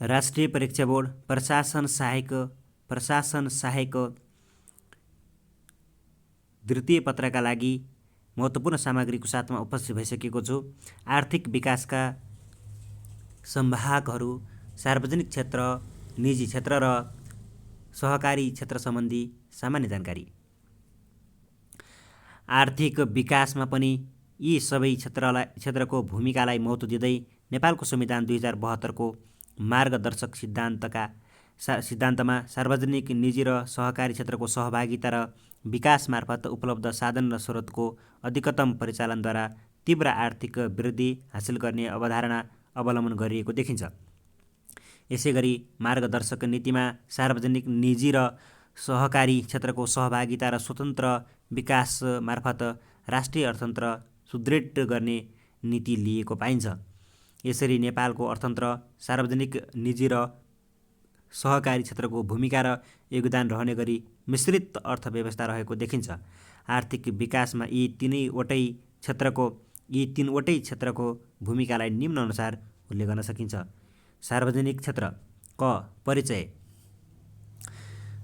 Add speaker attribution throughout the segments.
Speaker 1: राष्ट्रिय परीक्षा बोर्ड प्रशासन सहायक द्वितीय पत्रका लागि महत्त्वपूर्ण सामग्रीको साथमा उपस्थित भइसकेको छु। आर्थिक विकासका संवाहकहरू सार्वजनिक क्षेत्र, निजी क्षेत्र र सहकारी क्षेत्र सम्बन्धी सामान्य जानकारी। आर्थिक विकासमा पनि यी सबै क्षेत्रको भूमिकालाई महत्त्व दिँदै नेपालको संविधान 2072 को मार्गदर्शक सिद्धान्तमा सार्वजनिक, निजी र सहकारी क्षेत्रको सहभागिता र विकास मार्फत उपलब्ध साधन र स्रोतको अधिकतम परिचालनद्वारा तीव्र आर्थिक वृद्धि हासिल गर्ने अवधारणा अवलम्बन गरिएको देखिन्छ। यसैगरी मार्गदर्शक नीतिमा सार्वजनिक, निजी र सहकारी क्षेत्रको सहभागिता र स्वतन्त्र विकास मार्फत राष्ट्रिय अर्थतन्त्र सुदृढ गर्ने नीति लिएको पाइन्छ। यसरी नेपालको अर्थतन्त्र सार्वजनिक, निजी र सहकारी क्षेत्रको भूमिका र योगदान रहने गरी मिश्रित अर्थव्यवस्था रहेको देखिन्छ। आर्थिक विकासमा यी तीनवटै क्षेत्रको भूमिकालाई निम्न अनुसार उल्लेख गर्न सकिन्छ। सार्वजनिक क्षेत्र क परिचय।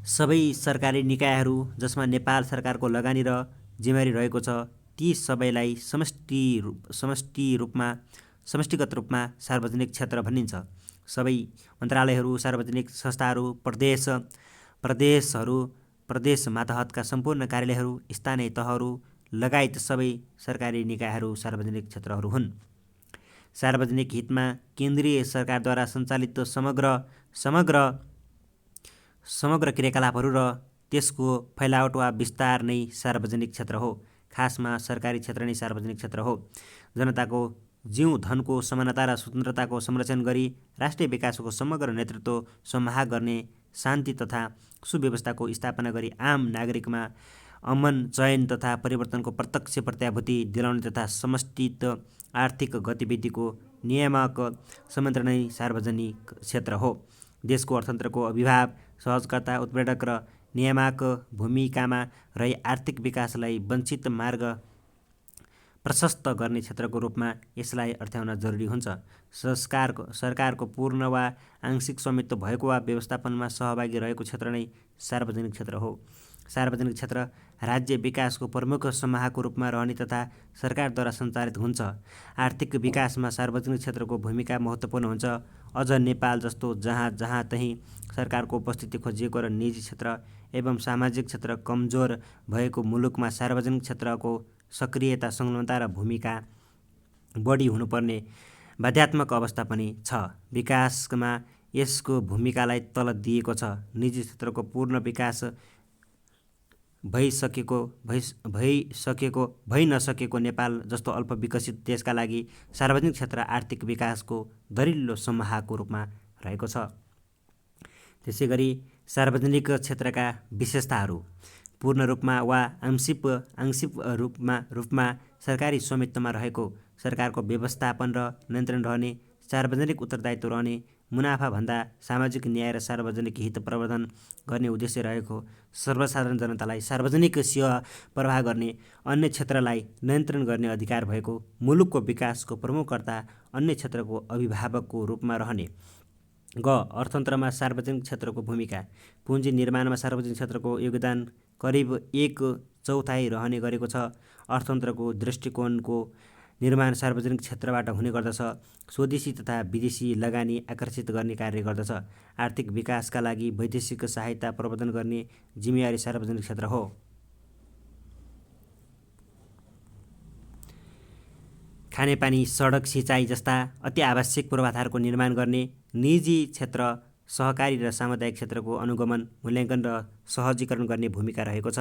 Speaker 1: सबै सरकारी निकायहरू जसमा नेपाल सरकारको लगानी र जिम्मेवारी रहेको छ, ती सबैलाई समष्टिगत रूपमा सार्वजनिक क्षेत्र भनिन्छ। सबै मन्त्रालयहरू, सार्वजनिक संस्थाहरू, प्रदेश मातहतका सम्पूर्ण कार्यालयहरू, स्थानीय तहहरू लगायत सबै सरकारी निकायहरू सार्वजनिक क्षेत्रहरू हुन्। सार्वजनिक हितमा केन्द्रीय सरकारद्वारा सञ्चालित समग्र क्रियाकलापहरू र त्यसको फैलावट वा विस्तार नै सार्वजनिक क्षेत्र हो। खासमा सरकारी क्षेत्र नै सार्वजनिक क्षेत्र हो। जनताको जीव धनको समानता र स्वतन्त्रताको संरक्षण गरी राष्ट्रिय विकासको समग्र नेतृत्व समाह गर्ने, शान्ति तथा सुव्यवस्थाको स्थापना गरी आम नागरिकमा अमन, चयन तथा परिवर्तनको प्रत्यक्ष प्रत्याभूति दिलाउने तथा समष्टित आर्थिक गतिविधिको नियामक संयन्त्र नै सार्वजनिक क्षेत्र हो। देशको अर्थतन्त्रको अभिभाव, सहजकर्ता, उत्प्रेरक र नियामक भूमिकामा रही आर्थिक विकासलाई वञ्चित मार्ग प्रशस्त गर्ने क्षेत्रको रूपमा यसलाई अर्थ्याउन जरुरी हुन्छ। सरकारको पूर्ण वा आंशिक स्वामित्व भएको वा व्यवस्थापनमा सहभागी रहेको क्षेत्र नै सार्वजनिक क्षेत्र हो। सार्वजनिक क्षेत्र राज्य विकासको प्रमुख समाहको रूपमा रहने तथा सरकारद्वारा सञ्चालित हुन्छ। आर्थिक विकासमा सार्वजनिक क्षेत्रको भूमिका महत्त्वपूर्ण हुन्छ। अझ नेपाल जस्तो जहाँ तहीँ सरकारको उपस्थिति खोजिएको र निजी क्षेत्र एवं सामाजिक क्षेत्र कमजोर भएको मुलुकमा सार्वजनिक क्षेत्रको सक्रियता, संलग्नता र भूमिका बढी हुनुपर्ने बाध्यात्मक अवस्था पनि छ। विकासमा यसको भूमिकालाई तल दिएको छ। निजी क्षेत्रको पूर्ण विकास भइ नसकेको नेपाल जस्तो अल्प विकसित देशका लागि सार्वजनिक क्षेत्र आर्थिक विकासको दरिलो समाहको रूपमा रहेको छ। त्यसैगरी सार्वजनिक क्षेत्रका विशेषताहरू। पूर्ण रूपमा वा आंशिक रूपमा सरकारी स्वामित्वमा रहेको, सरकारको व्यवस्थापन र नियन्त्रण रहने, सार्वजनिक उत्तरदायित्व रहने, मुनाफाभन्दा सामाजिक न्याय र सार्वजनिक हित प्रवर्धन गर्ने उद्देश्य रहेको, सर्वसाधारण जनतालाई सार्वजनिक सेवा प्रवाह गर्ने, अन्य क्षेत्रलाई नियन्त्रण गर्ने अधिकार भएको, मुलुकको विकासको प्रमुखकर्ता, अन्य क्षेत्रको अभिभावकको रूपमा रहने। ग. अर्थतन्त्रमा सार्वजनिक क्षेत्रको भूमिका। पुँजी निर्माणमा सार्वजनिक क्षेत्रको योगदान करिब 1/4 रहने गरेको छ। अर्थतन्त्रको दृष्टिकोणको निर्माण सार्वजनिक क्षेत्रबाट हुने गर्दछ। स्वदेशी तथा विदेशी लगानी आकर्षित गर्ने कार्य गर्दछ। आर्थिक विकासका लागि वैदेशिक सहायता प्रवर्धन गर्ने जिम्मेवारी सार्वजनिक क्षेत्र हो। खानेपानी, सडक, सिँचाइ जस्ता अति आवश्यक पूर्वाधारको निर्माण गर्ने निजी क्षेत्र, सहकारी र सामुदायिक क्षेत्रको अनुगमन, मूल्याङ्कन र सहजीकरण गर्ने भूमिका रहेको छ।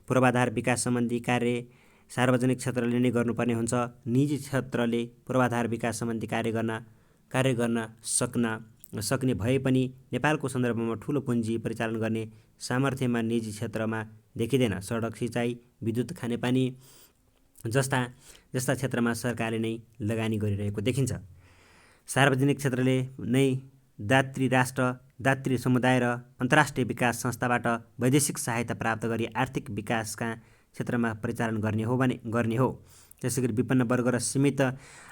Speaker 1: पूर्वाधार विकास सम्बन्धी कार्य सार्वजनिक क्षेत्रले नै गर्नुपर्ने हुन्छ। निजी क्षेत्रले पूर्वाधार विकास सम्बन्धी कार्य गर्न सक्ने भए पनि नेपालको सन्दर्भमा ठूलो पुँजी परिचालन गर्ने सामर्थ्यमा निजी क्षेत्रमा देखिँदैन। सडक, सिँचाइ, विद्युत, खानेपानी जस्ता क्षेत्रमा सरकारले नै लगानी गरिरहेको देखिन्छ। सार्वजनिक क्षेत्रले नै दात्री समुदाय र अन्तर्राष्ट्रिय विकास संस्थाबाट वैदेशिक सहायता प्राप्त गरी आर्थिक विकासका क्षेत्रमा परिचालन गर्ने हो। त्यसैगरी विपन्न वर्ग र सीमित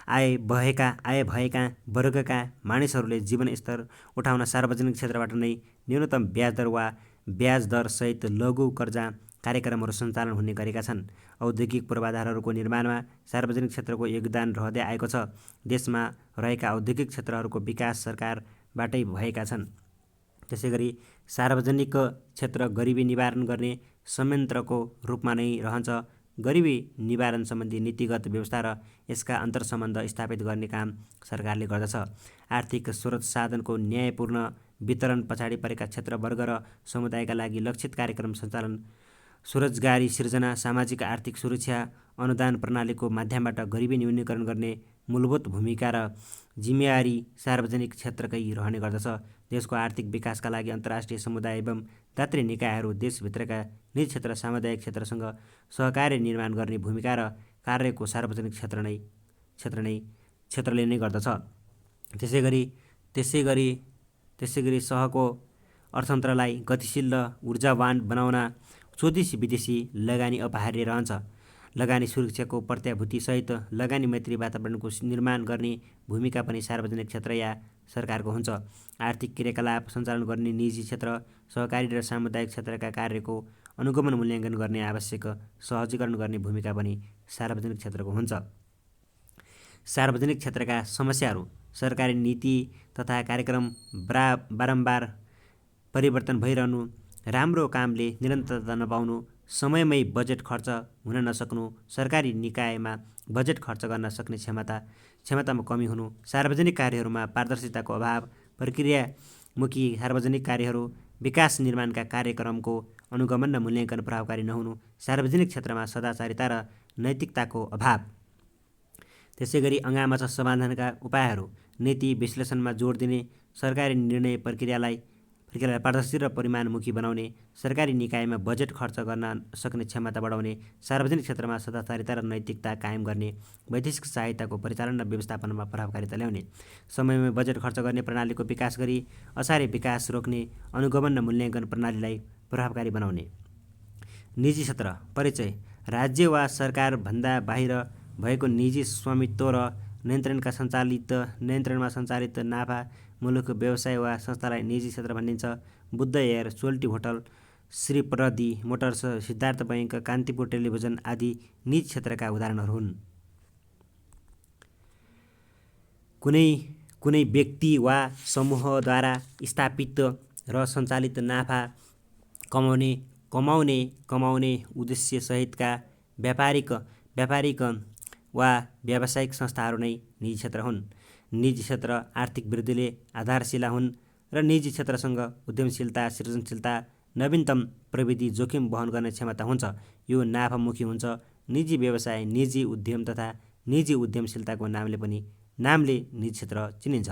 Speaker 1: आय भएका वर्गका मानिसहरूले जीवनस्तर उठाउन सार्वजनिक क्षेत्रबाट नै न्यूनतम ब्याज दर वा ब्याज दर सहित लघु कर्जा कार्यक्रमहरू सञ्चालन हुने गरेका छन्। औद्योगिक पूर्वाधारहरूको निर्माणमा सार्वजनिक क्षेत्रको योगदान रहँदै आएको छ। देशमा रहेका औद्योगिक क्षेत्रहरूको विकास सरकारबाटै भएका छन्। त्यसैगरी सार्वजनिक क्षेत्र गरिबी निवारण गर्ने संयन्त्रको रूपमा नै रहन्छ। गरिबी निवारण सम्बन्धी नीतिगत व्यवस्था र यसका अन्तर्सम्बन्ध स्थापित गर्ने काम सरकारले गर्दछ। आर्थिक स्रोत साधनको न्यायपूर्ण वितरण, पछाडि परेका क्षेत्र वर्ग र समुदायका लागि लक्षित कार्यक्रम सञ्चालन, स्वरोजगारी सिर्जना, सामाजिक आर्थिक सुरक्षा, अनुदान प्रणालीको माध्यमबाट गरिबी न्यूनीकरण गर्ने मूलभूत भूमिका र जिम्मेवारी सार्वजनिक क्षेत्रकै रहने गर्दछ। देशको आर्थिक विकासका लागि अन्तर्राष्ट्रिय समुदाय एवं दात्री निकायहरू देशभित्रका निजी क्षेत्र, सामुदायिक क्षेत्रसँग सहकार्य निर्माण गर्ने भूमिका र कार्यको सार्वजनिक क्षेत्रले नै गर्दछ। त्यसैगरी सहको अर्थतन्त्रलाई गतिशील र ऊर्जावान बनाउन स्वदेशी विदेशी लगानी अपरिहार्य रहन्छ। लगानी सुरक्षाको प्रत्याभूतिसहित लगानी मैत्री वातावरणको निर्माण गर्ने भूमिका पनि सार्वजनिक क्षेत्र या सरकारको हुन्छ। आर्थिक क्रियाकलाप सञ्चालन गर्ने निजी क्षेत्र, सहकारी र सामुदायिक क्षेत्रका कार्यको अनुगमन मूल्याङ्कन गर्ने आवश्यक सहजीकरण गर्ने भूमिका पनि सार्वजनिक क्षेत्रको हुन्छ। सार्वजनिक क्षेत्रका समस्याहरू: सरकारी नीति तथा कार्यक्रम बारम्बार परिवर्तन भइरहनु, राम्रो कामले निरन्तरता नपाउनु, समयमै बजेट खर्च हुन नसक्नु, सरकारी निकायमा बजेट खर्च गर्न सक्ने क्षमतामा कमी हुनु, सार्वजनिक कार्यहरूमा पारदर्शिताको अभाव, प्रक्रियामुखी सार्वजनिक कार्यहरू, विकास निर्माणका कार्यक्रमको अनुगमन र मूल्याङ्कन प्रभावकारी नहुनु, सार्वजनिक क्षेत्रमा सदाचारिता र नैतिकताको अभाव। त्यसैगरी अँगामा छ समाधानका उपायहरू: नीति विश्लेषणमा जोड दिने, सरकारी निर्णय प्रक्रियालाई पारदर्शी र परिमाणमुखी बनाउने, सरकारी निकायमा बजेट खर्च गर्न सक्ने क्षमता बढाउने, सार्वजनिक क्षेत्रमा सदाचारिता र नैतिकता कायम गर्ने, वैदेशिक सहायताको परिचालन र व्यवस्थापनमा प्रभावकारिता ल्याउने, समयमै बजेट खर्च गर्ने प्रणालीको विकास गरी असारे विकास रोक्ने, अनुगमन र मूल्याङ्कन प्रणालीलाई प्रभावकारी बनाउने। निजी क्षेत्र परिचय: राज्य वा सरकारभन्दा बाहिर भएको निजी स्वामित्व र नियन्त्रणमा सञ्चालित नाफामुलक व्यवसाय वा संस्थालाई निजी क्षेत्र भनिन्छ। Buddha Air, Soaltee hotel, Sipradi motors, Siddhartha bank, Kantipur television आदि निजी क्षेत्रका उदाहरणहरू हुन्। कुनै व्यक्ति वा समूहद्वारा स्थापित र सञ्चालित नाफा कमाउने उद्देश्यसहितका व्यापारिक वा व्यावसायिक संस्थाहरू नै निजी क्षेत्र हुन्। निजी क्षेत्र आर्थिक वृद्धिले आधारशिला हुन् र निजी क्षेत्रसँग उद्यमशीलता, सृजनशीलता, नवीनतम प्रविधि, जोखिम वहन गर्ने क्षमता हुन्छ। यो नाफामुखी हुन्छ। निजी व्यवसाय, निजी उद्यम तथा निजी उद्यमशीलताको नामले निजी क्षेत्र चिनिन्छ।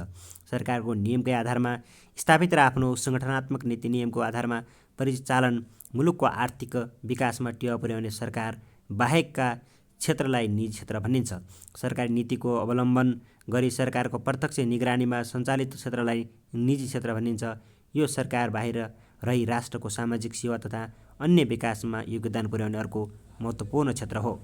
Speaker 1: सरकारको नियमकै आधारमा स्थापित र आफ्नो सङ्गठनात्मक नीति नियमको आधारमा परिचालन मुलुकको आर्थिक विकासमा टेवा पुर्याउने सरकार बाहेकका क्षेत्रलाई निजी क्षेत्र भनिन्छ। सरकारी नीतिको अवलम्बन गरी सरकारको प्रत्यक्ष निगरानीमा सञ्चालित क्षेत्रलाई निजी क्षेत्र भनिन्छ। यो सरकार बाहिर रही राष्ट्रको सामाजिक सेवा तथा अन्य विकासमा योगदान पुर्याउने अर्को महत्त्वपूर्ण क्षेत्र हो।